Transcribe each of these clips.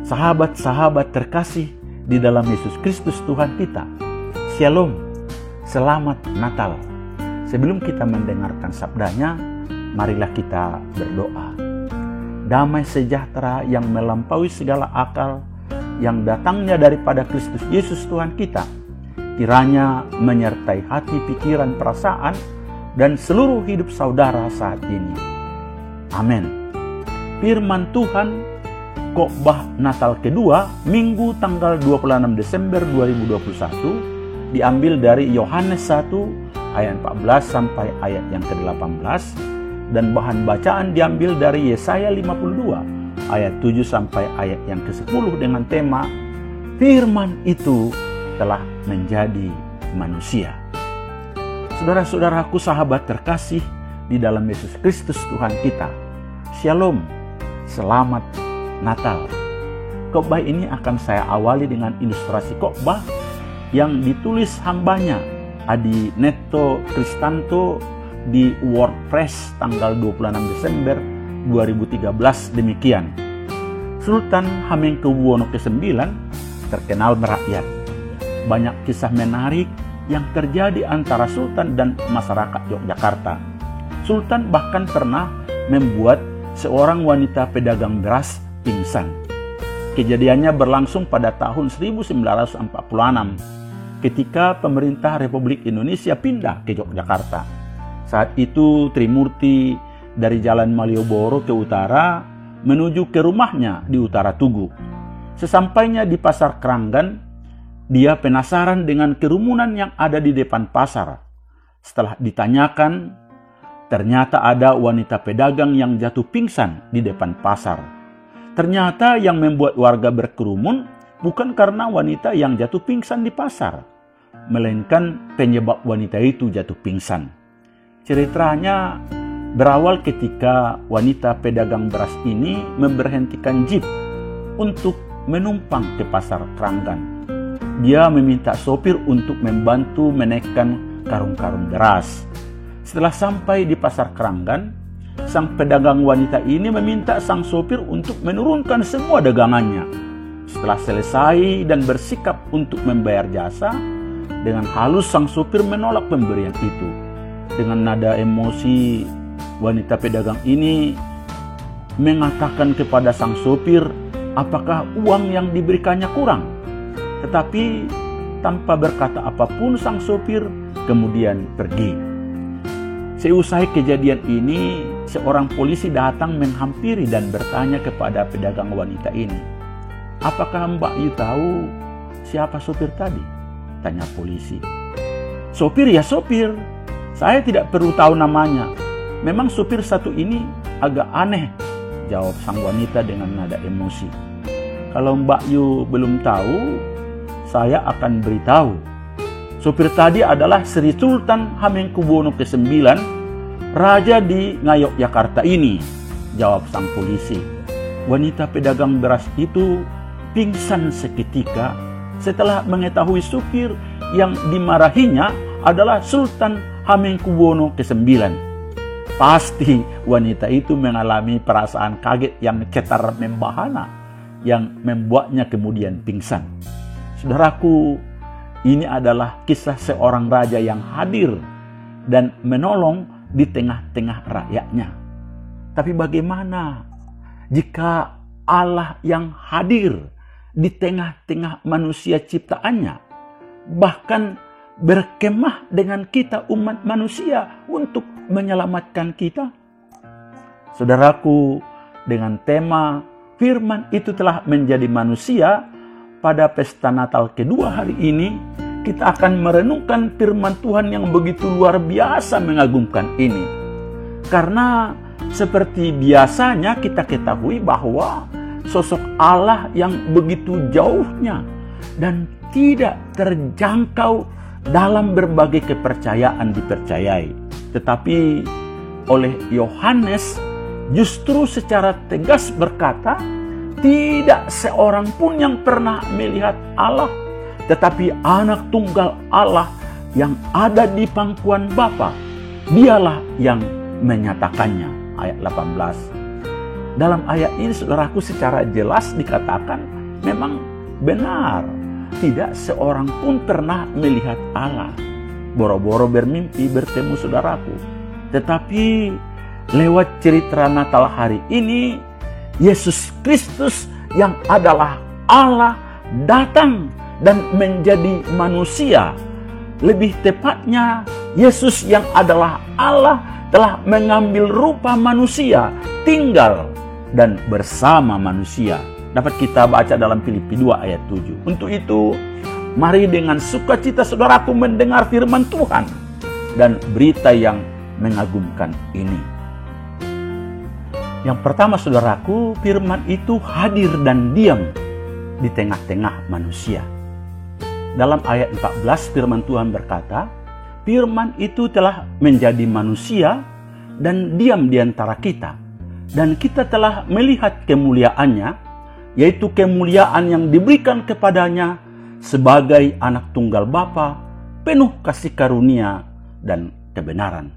Sahabat-sahabat terkasih di dalam Yesus Kristus Tuhan kita, Shalom, selamat Natal. Sebelum kita mendengarkan sabdanya, marilah kita berdoa. Damai sejahtera yang melampaui segala akal, yang datangnya daripada Kristus Yesus Tuhan kita, kiranya menyertai hati, pikiran, perasaan, dan seluruh hidup saudara saat ini. Amin. Firman Tuhan Khotbah Natal kedua, Minggu tanggal 26 Desember 2021, diambil dari Yohanes 1 ayat 14 sampai ayat yang ke-18, dan bahan bacaan diambil dari Yesaya 52 ayat 7 sampai ayat yang ke-10 dengan tema Firman itu telah menjadi manusia. Saudara-saudaraku, sahabat terkasih di dalam Yesus Kristus Tuhan kita, Shalom, selamat Natal. Khotbah ini akan saya awali dengan ilustrasi khotbah yang ditulis hambanya Adi Netto Kristanto di WordPress tanggal 26 Desember 2013 demikian. Sultan Hamengkubuwono ke-9 terkenal merakyat. Banyak kisah menarik yang terjadi antara Sultan dan masyarakat Yogyakarta. Sultan bahkan pernah membuat seorang wanita pedagang beras pingsan. Kejadiannya berlangsung pada tahun 1946 ketika pemerintah Republik Indonesia pindah ke Yogyakarta. Saat itu Trimurti dari Jalan Malioboro ke utara menuju ke rumahnya di Utara Tugu. Sesampainya di Pasar Keranggan, dia penasaran dengan kerumunan yang ada di depan pasar. Setelah ditanyakan, ternyata ada wanita pedagang yang jatuh pingsan di depan pasar. Ternyata yang membuat warga berkerumun bukan karena wanita yang jatuh pingsan di pasar, melainkan penyebab wanita itu jatuh pingsan. Ceritanya berawal ketika wanita pedagang beras ini memberhentikan jeep untuk menumpang ke Pasar Keranggan. Dia meminta sopir untuk membantu menaikkan karung-karung beras. Setelah sampai di Pasar Keranggan, sang pedagang wanita ini meminta sang sopir untuk menurunkan semua dagangannya. Setelah selesai dan bersikap untuk membayar jasa, dengan halus sang sopir menolak pemberian itu. Dengan nada emosi, wanita pedagang ini mengatakan kepada sang sopir, apakah uang yang diberikannya kurang? Tetapi tanpa berkata apapun, sang sopir kemudian pergi. Seusai kejadian ini, seorang polisi datang menghampiri dan bertanya kepada pedagang wanita ini. Apakah Mbak Yu tahu siapa sopir tadi? Tanya polisi. Sopir ya sopir, saya tidak perlu tahu namanya. Memang sopir satu ini agak aneh, jawab sang wanita dengan nada emosi. Kalau Mbak Yu belum tahu, saya akan beritahu. Sopir tadi adalah Sri Sultan Hamengkubuwono ke-9, Raja di Ngayogyakarta ini, jawab sang polisi. Wanita pedagang beras itu pingsan seketika setelah mengetahui supir yang dimarahinya adalah Sultan Hamengkubuwono ke-9. Pasti wanita itu mengalami perasaan kaget yang cetar membahana yang membuatnya kemudian pingsan. Saudaraku, ini adalah kisah seorang raja yang hadir dan menolong di tengah-tengah rakyatnya. Tapi bagaimana jika Allah yang hadir di tengah-tengah manusia ciptaannya, bahkan berkemah dengan kita umat manusia untuk menyelamatkan kita? Saudaraku, dengan tema Firman itu telah menjadi manusia, pada pesta Natal kedua hari ini, kita akan merenungkan firman Tuhan yang begitu luar biasa mengagumkan ini. Karena seperti biasanya kita ketahui bahwa sosok Allah yang begitu jauhnya dan tidak terjangkau dalam berbagai kepercayaan dipercayai. Tetapi oleh Yohanes justru secara tegas berkata, tidak seorang pun yang pernah melihat Allah, tetapi anak tunggal Allah yang ada di pangkuan Bapa, dialah yang menyatakannya. Ayat 18. Dalam ayat ini saudaraku secara jelas dikatakan Memang benar, tidak seorang pun pernah melihat Allah. Boro-boro bermimpi bertemu saudaraku. Tetapi lewat cerita Natal hari ini, Yesus Kristus yang adalah Allah datang dan menjadi manusia. Lebih tepatnya, Yesus yang adalah Allah telah mengambil rupa manusia, tinggal dan bersama manusia. Dapat kita baca dalam Filipi 2 ayat 7. Untuk itu, mari dengan sukacita saudaraku mendengar firman Tuhan dan berita yang mengagumkan ini. Yang pertama saudaraku, firman itu hadir dan diam di tengah-tengah manusia. Dalam ayat 14 firman Tuhan berkata, firman itu telah menjadi manusia dan diam di antara kita. Dan kita telah melihat kemuliaannya, yaitu kemuliaan yang diberikan kepadanya sebagai anak tunggal Bapa, penuh kasih karunia dan kebenaran.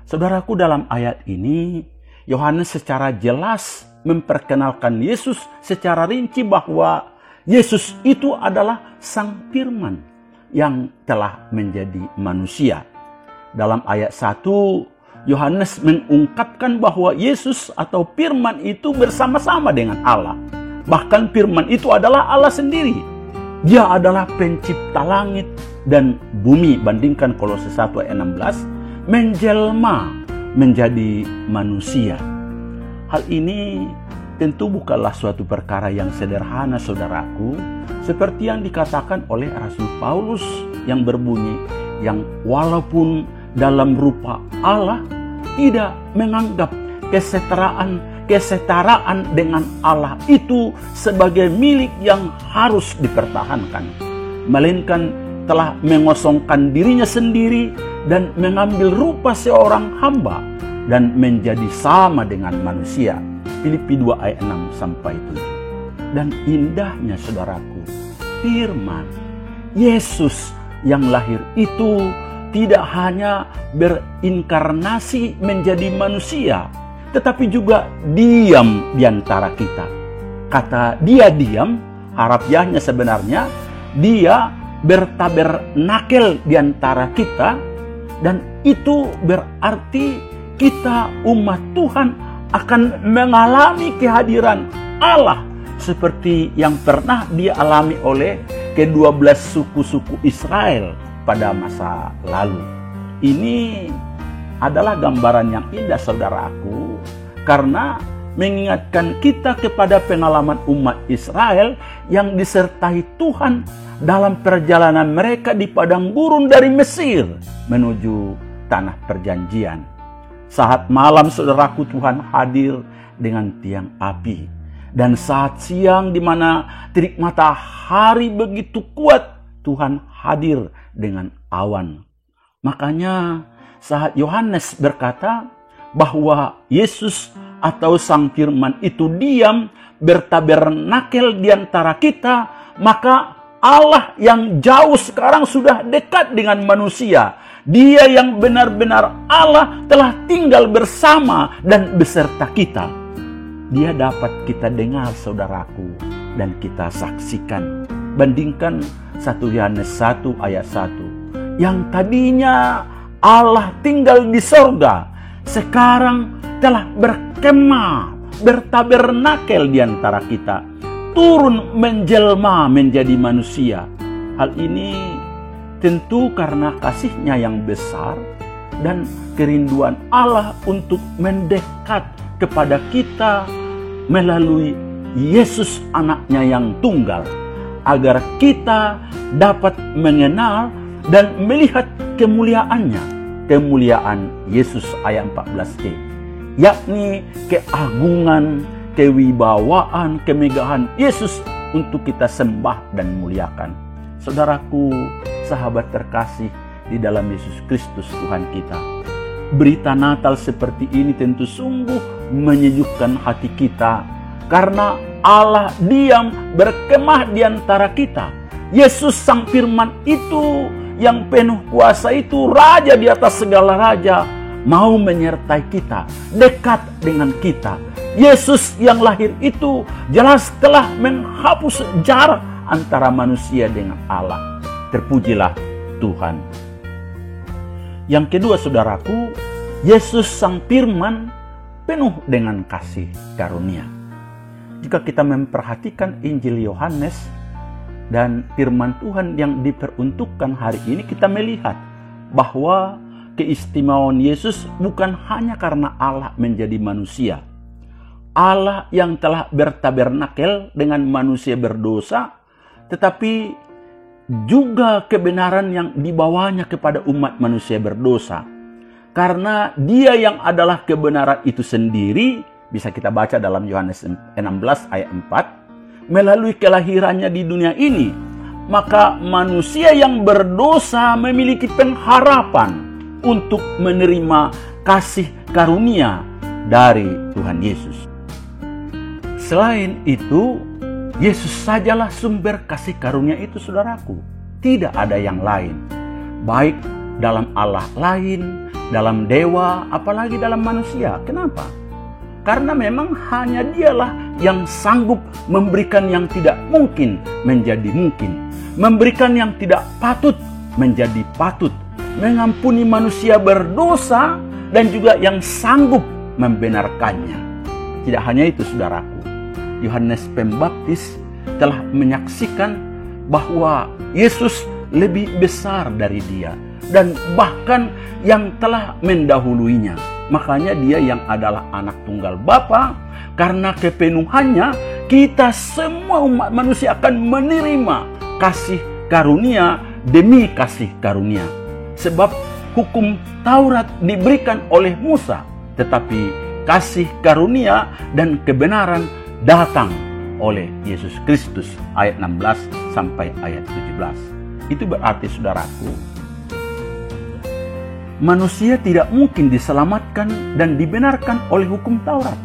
Saudaraku, dalam ayat ini, Yohanes secara jelas memperkenalkan Yesus secara rinci bahwa Yesus itu adalah Sang Firman yang telah menjadi manusia. Dalam ayat 1, Yohanes mengungkapkan bahwa Yesus atau Firman itu bersama-sama dengan Allah. Bahkan Firman itu adalah Allah sendiri. Dia adalah pencipta langit dan bumi. Bandingkan Kolose 1 ayat 16, menjelma menjadi manusia. Hal ini tentu bukanlah suatu perkara yang sederhana saudaraku, seperti yang dikatakan oleh Rasul Paulus yang berbunyi, yang walaupun dalam rupa Allah tidak menganggap kesetaraan dengan Allah itu sebagai milik yang harus dipertahankan, melainkan telah mengosongkan dirinya sendiri dan mengambil rupa seorang hamba dan menjadi sama dengan manusia. Filipi 2 ayat 6 sampai 7. Dan indahnya saudaraku, firman Yesus yang lahir itu tidak hanya berinkarnasi menjadi manusia, tetapi juga diam di antara kita. Kata dia diam, harafiahnya sebenarnya dia bertabernakel di antara kita, dan itu berarti kita umat Tuhan akan mengalami kehadiran Allah seperti yang pernah dialami oleh ke-12 suku-suku Israel pada masa lalu. Ini adalah gambaran yang indah saudaraku, karena mengingatkan kita kepada pengalaman umat Israel yang disertai Tuhan dalam perjalanan mereka di padang gurun dari Mesir menuju tanah perjanjian. Saat malam saudaraku, Tuhan hadir dengan tiang api. Dan saat siang di mana terik matahari begitu kuat, Tuhan hadir dengan awan. Makanya saat Yohanes berkata bahwa Yesus atau Sang Firman itu diam bertabernakel di antara kita, maka Allah yang jauh sekarang sudah dekat dengan manusia. Dia yang benar-benar Allah telah tinggal bersama dan beserta kita. Dia dapat kita dengar saudaraku dan kita saksikan. Bandingkan 1 Yohanes 1 ayat 1. Yang tadinya Allah tinggal di sorga, sekarang telah berkemah, bertabernakel di antara kita, turun menjelma menjadi manusia. Hal ini tentu karena kasih-Nya yang besar dan kerinduan Allah untuk mendekat kepada kita melalui Yesus anaknya yang tunggal, agar kita dapat mengenal dan melihat kemuliaannya, kemuliaan Yesus ayat 14c, yakni keagungan, kewibawaan, kemegahan Yesus untuk kita sembah dan muliakan. Saudaraku, sahabat terkasih di dalam Yesus Kristus Tuhan kita, berita Natal seperti ini tentu sungguh menyejukkan hati kita, karena Allah diam berkemah di antara kita. Yesus Sang Firman itu yang penuh kuasa itu, Raja di atas segala raja, mau menyertai kita, dekat dengan kita. Yesus yang lahir itu jelas telah menghapus jarak antara manusia dengan Allah. Terpujilah Tuhan. Yang kedua, saudaraku, Yesus Sang Firman penuh dengan kasih karunia. Jika kita memperhatikan Injil Yohanes dan firman Tuhan yang diperuntukkan hari ini, kita melihat bahwa keistimewaan Yesus bukan hanya karena Allah menjadi manusia. Allah yang telah bertabernakel dengan manusia berdosa, tetapi juga kebenaran yang dibawanya kepada umat manusia berdosa. Karena Dia yang adalah kebenaran itu sendiri, bisa kita baca dalam Yohanes 16 ayat 4, melalui kelahirannya di dunia ini, maka manusia yang berdosa memiliki pengharapan untuk menerima kasih karunia dari Tuhan Yesus. Selain itu, Yesus sajalah sumber kasih karunia itu, saudaraku. Tidak ada yang lain. Baik dalam Allah lain, dalam dewa, apalagi dalam manusia. Kenapa? Karena memang hanya Dialah yang sanggup memberikan yang tidak mungkin menjadi mungkin. Memberikan yang tidak patut menjadi patut. Mengampuni manusia berdosa dan juga yang sanggup membenarkannya. Tidak hanya itu, saudaraku. Yohanes Pembaptis telah menyaksikan bahwa Yesus lebih besar dari Dia dan bahkan yang telah mendahuluinya. Makanya Dia yang adalah anak tunggal Bapa, karena kepenuhannya kita semua umat manusia akan menerima kasih karunia demi kasih karunia. Sebab hukum Taurat diberikan oleh Musa, tetapi kasih karunia dan kebenaran datang oleh Yesus Kristus. Ayat 16 sampai ayat 17. Itu berarti, saudaraku, manusia tidak mungkin diselamatkan dan dibenarkan oleh hukum Taurat.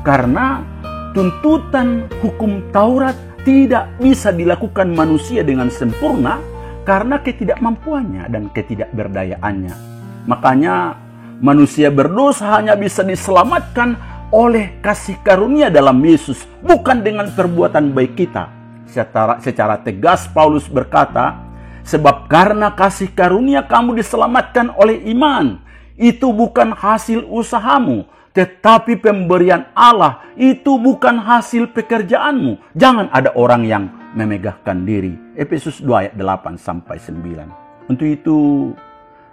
Karena tuntutan hukum Taurat tidak bisa dilakukan manusia dengan sempurna karena ketidakmampuannya dan ketidakberdayaannya. Makanya manusia berdosa hanya bisa diselamatkan oleh kasih karunia dalam Yesus, bukan dengan perbuatan baik kita. Secara tegas Paulus berkata, sebab karena kasih karunia kamu diselamatkan oleh iman. Itu bukan hasil usahamu, tetapi pemberian Allah. Itu bukan hasil pekerjaanmu. Jangan ada orang yang memegahkan diri. Efesus 2 ayat 8 sampai 9. Untuk itu,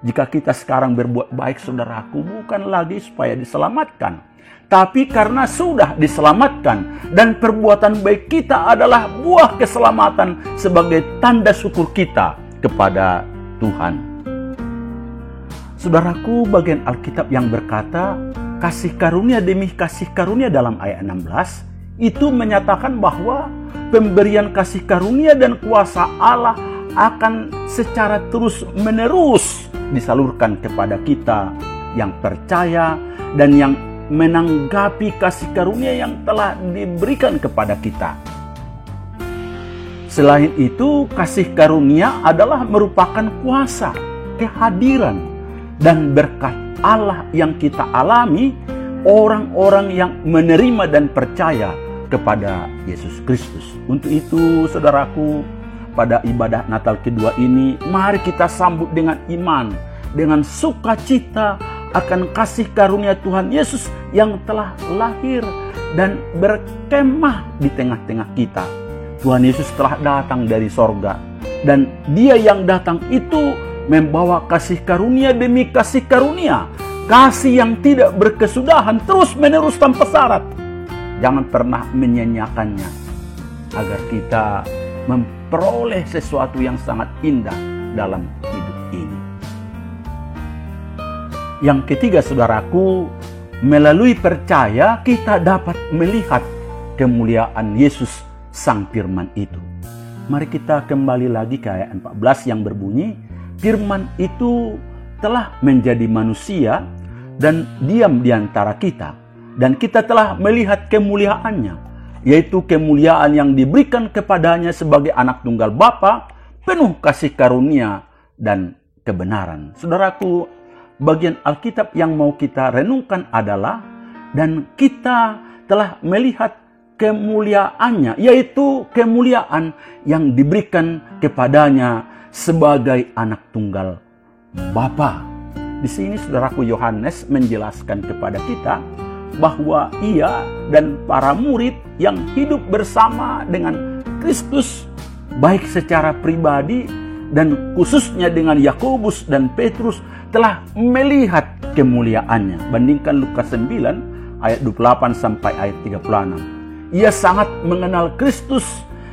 jika kita sekarang berbuat baik, saudaraku, bukan lagi supaya diselamatkan, tapi karena sudah diselamatkan dan perbuatan baik kita adalah buah keselamatan sebagai tanda syukur kita kepada Tuhan. Saudaraku, bagian Alkitab yang berkata kasih karunia demi kasih karunia dalam ayat 16 itu menyatakan bahwa pemberian kasih karunia dan kuasa Allah akan secara terus menerus disalurkan kepada kita yang percaya dan yang menanggapi kasih karunia yang telah diberikan kepada kita. Selain itu, kasih karunia adalah merupakan kuasa, kehadiran, dan berkat Allah yang kita alami orang-orang yang menerima dan percaya kepada Yesus Kristus. Untuk itu, saudaraku, pada ibadah Natal kedua ini, mari kita sambut dengan iman, dengan sukacita akan kasih karunia Tuhan Yesus yang telah lahir dan berkemah di tengah-tengah kita. Tuhan Yesus telah datang dari sorga, dan Dia yang datang itu membawa kasih karunia demi kasih karunia. Kasih yang tidak berkesudahan, terus menerus tanpa syarat. Jangan pernah menyanyiakannya, agar kita memperoleh sesuatu yang sangat indah dalam hidup ini. Yang ketiga, saudaraku, melalui percaya kita dapat melihat kemuliaan Yesus Sang Firman itu. Mari kita kembali lagi ke ayat 14 yang berbunyi, Firman itu telah menjadi manusia dan diam di antara kita, dan kita telah melihat kemuliaannya, yaitu kemuliaan yang diberikan kepadanya sebagai anak tunggal Bapa, penuh kasih karunia dan kebenaran. Saudaraku, bagian Alkitab yang mau kita renungkan adalah, dan kita telah melihat kemuliaannya, yaitu kemuliaan yang diberikan kepadanya sebagai anak tunggal Bapa. Di sini saudaraku, Yohanes menjelaskan kepada kita bahwa ia dan para murid yang hidup bersama dengan Kristus, baik secara pribadi dan khususnya dengan Yakobus dan Petrus, telah melihat kemuliaannya. Bandingkan Lukas 9 ayat 28 sampai ayat 36. Ia sangat mengenal Kristus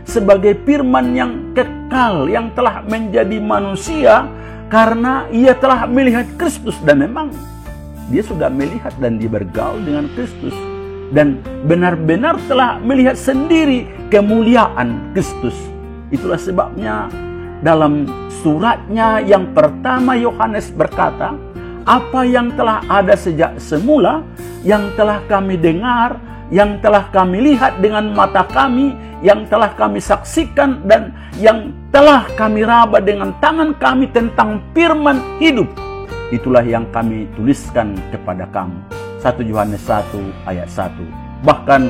sebagai firman yang kekal, yang telah menjadi manusia, karena ia telah melihat Kristus. Dan memang dia sudah melihat dan dia bergaul dengan Kristus, dan benar-benar telah melihat sendiri kemuliaan Kristus. Itulah sebabnya dalam suratnya yang pertama Yohanes berkata, apa yang telah ada sejak semula, yang telah kami dengar, yang telah kami lihat dengan mata kami, yang telah kami saksikan, dan yang telah kami raba dengan tangan kami tentang firman hidup, itulah yang kami tuliskan kepada kamu. 1 Yohanes 1 ayat 1. Bahkan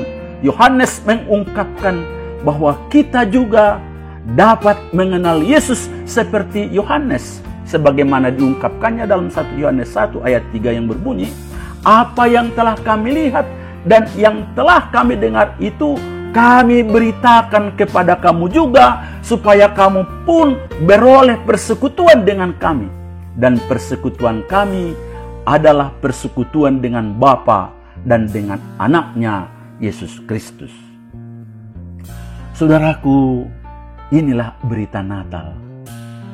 Yohanes mengungkapkan bahwa kita juga dapat mengenal Yesus seperti Yohanes, sebagaimana diungkapkannya dalam 1 Yohanes 1 ayat 3 yang berbunyi, apa yang telah kami lihat dan yang telah kami dengar itu kami beritakan kepada kamu juga, supaya kamu pun beroleh persekutuan dengan kami. Dan persekutuan kami adalah persekutuan dengan Bapa dan dengan anaknya Yesus Kristus. Saudaraku, inilah berita Natal.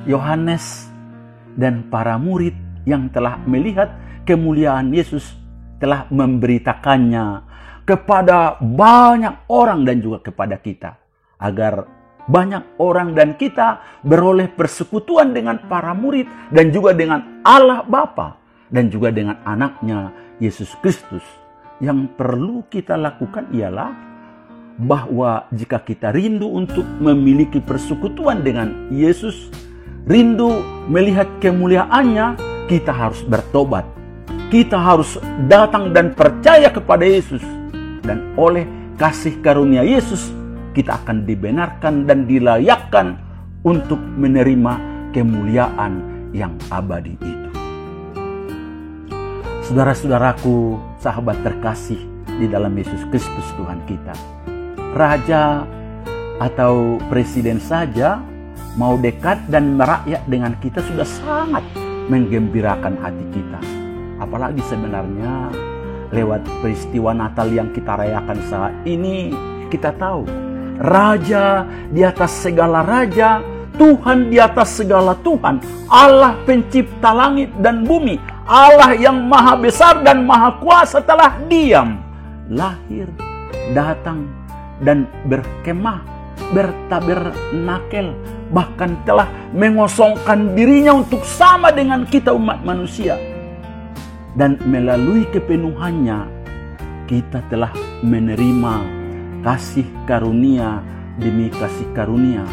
Yohanes dan para murid yang telah melihat kemuliaan Yesus telah memberitakannya kepada banyak orang dan juga kepada kita, agar banyak orang dan kita beroleh persekutuan dengan para murid dan juga dengan Allah Bapa dan juga dengan anaknya Yesus Kristus. Yang perlu kita lakukan ialah bahwa jika kita rindu untuk memiliki persekutuan dengan Yesus, rindu melihat kemuliaannya, kita harus bertobat. Kita harus datang dan percaya kepada Yesus. Dan oleh kasih karunia Yesus, kita akan dibenarkan dan dilayakkan untuk menerima kemuliaan yang abadi itu. Saudara-saudaraku, sahabat terkasih di dalam Yesus Kristus Tuhan kita, raja atau presiden saja mau dekat dan merakyat dengan kita sudah sangat menggembirakan hati kita. Apalagi sebenarnya lewat peristiwa Natal yang kita rayakan saat ini, kita tahu Raja di atas segala raja, Tuhan di atas segala Tuhan, Allah pencipta langit dan bumi, Allah yang maha besar dan maha kuasa telah diam, lahir, datang, dan berkemah, bertabernakel, bahkan telah mengosongkan dirinya untuk sama dengan kita umat manusia. Dan melalui kepenuhannya, kita telah menerima kasih karunia demi kasih karunia,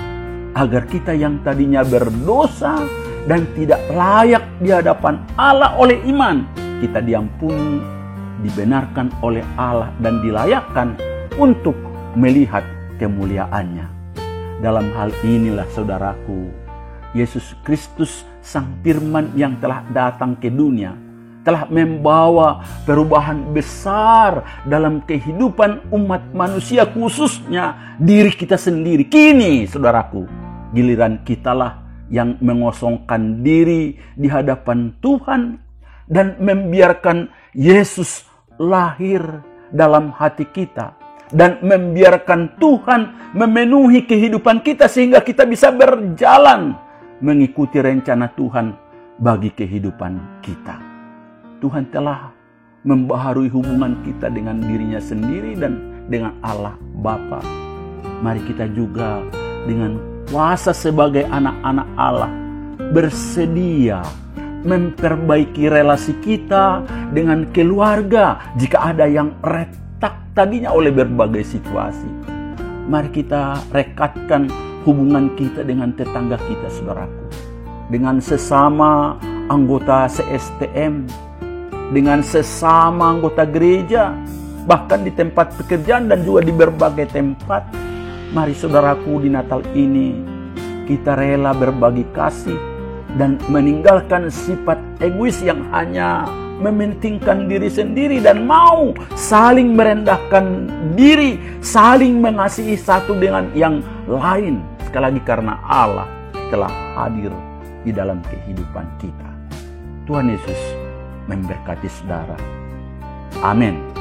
agar kita yang tadinya berdosa dan tidak layak di hadapan Allah oleh iman, kita diampuni, dibenarkan oleh Allah dan dilayakkan untuk melihat kemuliaannya. Dalam hal inilah saudaraku, Yesus Kristus Sang Firman yang telah datang ke dunia telah membawa perubahan besar dalam kehidupan umat manusia, khususnya diri kita sendiri. Kini saudaraku, giliran kitalah yang mengosongkan diri di hadapan Tuhan dan membiarkan Yesus lahir dalam hati kita, dan membiarkan Tuhan memenuhi kehidupan kita sehingga kita bisa berjalan mengikuti rencana Tuhan bagi kehidupan kita. Tuhan telah membaharui hubungan kita dengan dirinya sendiri dan dengan Allah Bapa. Mari kita juga dengan kuasa sebagai anak-anak Allah bersedia memperbaiki relasi kita dengan keluarga jika ada yang retak tadinya oleh berbagai situasi. Mari kita rekatkan hubungan kita dengan tetangga kita, saudaraku, dengan sesama anggota CSTM, dengan sesama anggota gereja, bahkan di tempat pekerjaan dan juga di berbagai tempat. Mari saudaraku, di Natal ini kita rela berbagi kasih dan meninggalkan sifat egois yang hanya mementingkan diri sendiri dan mau saling merendahkan diri, saling mengasihi satu dengan yang lain. Sekali lagi, karena Allah telah hadir di dalam kehidupan kita. Tuhan Yesus memberkati saudara. Amin.